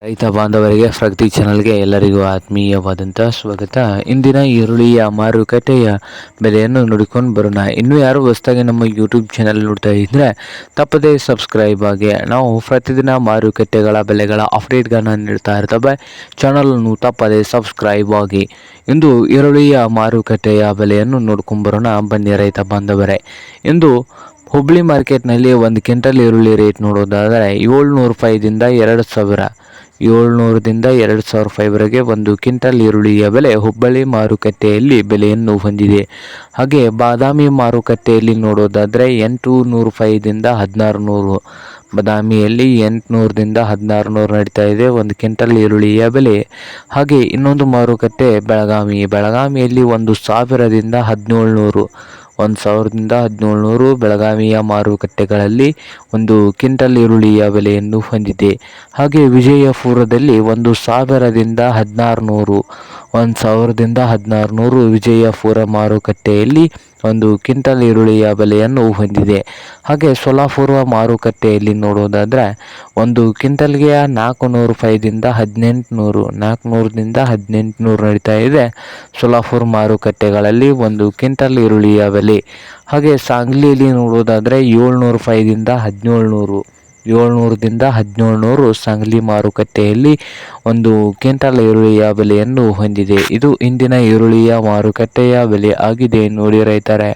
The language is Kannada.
ರೈತ ಬಾಂಧವರಿಗೆ ಪ್ರಗತಿ ಚಾನಲ್ಗೆ ಎಲ್ಲರಿಗೂ ಆತ್ಮೀಯವಾದಂಥ ಸ್ವಾಗತ. ಇಂದಿನ ಈರುಳ್ಳಿಯ ಮಾರುಕಟ್ಟೆಯ ಬೆಲೆಯನ್ನು ನೋಡಿಕೊಂಡು ಬರೋಣ. ಇನ್ನೂ ಯಾರು ಹೊಸದಾಗಿ ನಮ್ಮ ಯೂಟ್ಯೂಬ್ ಚಾನಲ್ ನೋಡ್ತಾ ಇದ್ದರೆ ತಪ್ಪದೇ ಸಬ್ಸ್ಕ್ರೈಬ್ ಆಗಿ. ನಾವು ಪ್ರತಿದಿನ ಮಾರುಕಟ್ಟೆಗಳ ಬೆಲೆಗಳ ಅಪ್ಡೇಟ್ಗಳನ್ನು ನೀಡ್ತಾ ಇರ್ತವೆ. ಚಾನಲನ್ನು ತಪ್ಪದೇ ಸಬ್ಸ್ಕ್ರೈಬ್ ಆಗಿ. ಇಂದು ಈರುಳ್ಳಿಯ ಮಾರುಕಟ್ಟೆಯ ಬೆಲೆಯನ್ನು ನೋಡ್ಕೊಂಡು ಬರೋಣ ಬನ್ನಿ ರೈತ ಬಾಂಧವರೇ. ಇಂದು ಹುಬ್ಳಿ ಮಾರ್ಕೆಟ್ನಲ್ಲಿ ಒಂದು ಕ್ವಿಂಟಲ್ ಈರುಳ್ಳಿ ರೇಟ್ ನೋಡೋದಾದರೆ 700 ರೂಪಾಯಿದಿಂದ 2000 700ದಿಂದ 2000 ರೂಪಾಯಿವರೆಗೆ ಒಂದು ಕ್ವಿಂಟಲ್ ಈರುಳ್ಳಿಯ ಬೆಲೆ ಹುಬ್ಬಳ್ಳಿ ಮಾರುಕಟ್ಟೆಯಲ್ಲಿ ಬೆಲೆಯನ್ನು ಹೊಂದಿದೆ. ಹಾಗೆ ಬಾದಾಮಿ ಮಾರುಕಟ್ಟೆಯಲ್ಲಿ ನೋಡೋದಾದರೆ 800 ರೂಪಾಯಿದಿಂದ 1600, ಬಾದಾಮಿಯಲ್ಲಿ 800ದಿಂದ 1600 ನಡೀತಾ ಇದೆ ಒಂದು ಕ್ವಿಂಟಲ್ ಈರುಳ್ಳಿಯ ಬೆಲೆ. ಹಾಗೆ ಇನ್ನೊಂದು ಮಾರುಕಟ್ಟೆ ಬೆಳಗಾವಿಯಲ್ಲಿ 1000ದಿಂದ 1700, 1700 ಬೆಳಗಾವಿಯ ಮಾರುಕಟ್ಟೆಗಳಲ್ಲಿ ಒಂದು ಕ್ವಿಂಟಲ್ ಈರುಳ್ಳಿಯ ಬೆಲೆಯನ್ನು ಹೊಂದಿದೆ. ಹಾಗೆ ವಿಜಯಪುರದಲ್ಲಿ 1000ದಿಂದ 1600, 1000ದಿಂದ 1600 ವಿಜಯಪುರ ಮಾರುಕಟ್ಟೆಯಲ್ಲಿ ಒಂದು ಕ್ವಿಂಟಲ್ ಈರುಳ್ಳಿಯ ಬೆಲೆಯನ್ನು ಹೊಂದಿದೆ. ಹಾಗೆ ಸೊಲ್ಲಾಪುರ ಮಾರುಕಟ್ಟೆಯಲ್ಲಿ ನೋಡೋದಾದರೆ ಒಂದು ಕ್ವಿಂಟಲ್ಗೆ 400 ರೂಪಾಯಿದಿಂದ 1800, 400ದಿಂದ 1800 ನಡೀತಾ ಇದೆ ಸೊಲ್ಲಾಪುರ ಮಾರುಕಟ್ಟೆಗಳಲ್ಲಿ ಒಂದು ಕ್ವಿಂಟಲ್ ಈರುಳ್ಳಿಯ ಬೆಲೆ. ಹಾಗೆ ಸಾಂಗ್ಲಿಯಲ್ಲಿ ನೋಡೋದಾದರೆ 700 ರೂಪಾಯಿದಿಂದ 1700, 700ದಿಂದ 1700 ಸಾಂಗ್ಲಿ ಮಾರುಕಟ್ಟೆಯಲ್ಲಿ ಒಂದು ಕ್ವಿಂಟಲ್ ಈರುಳ್ಳಿಯ ಬೆಲೆಯನ್ನು ಹೊಂದಿದೆ. ಇದು ಇಂದಿನ ಈರುಳ್ಳಿಯ ಮಾರುಕಟ್ಟೆಯ ಬೆಲೆ ಆಗಿದೆ ನೋಡಿ ರೈತರೇ.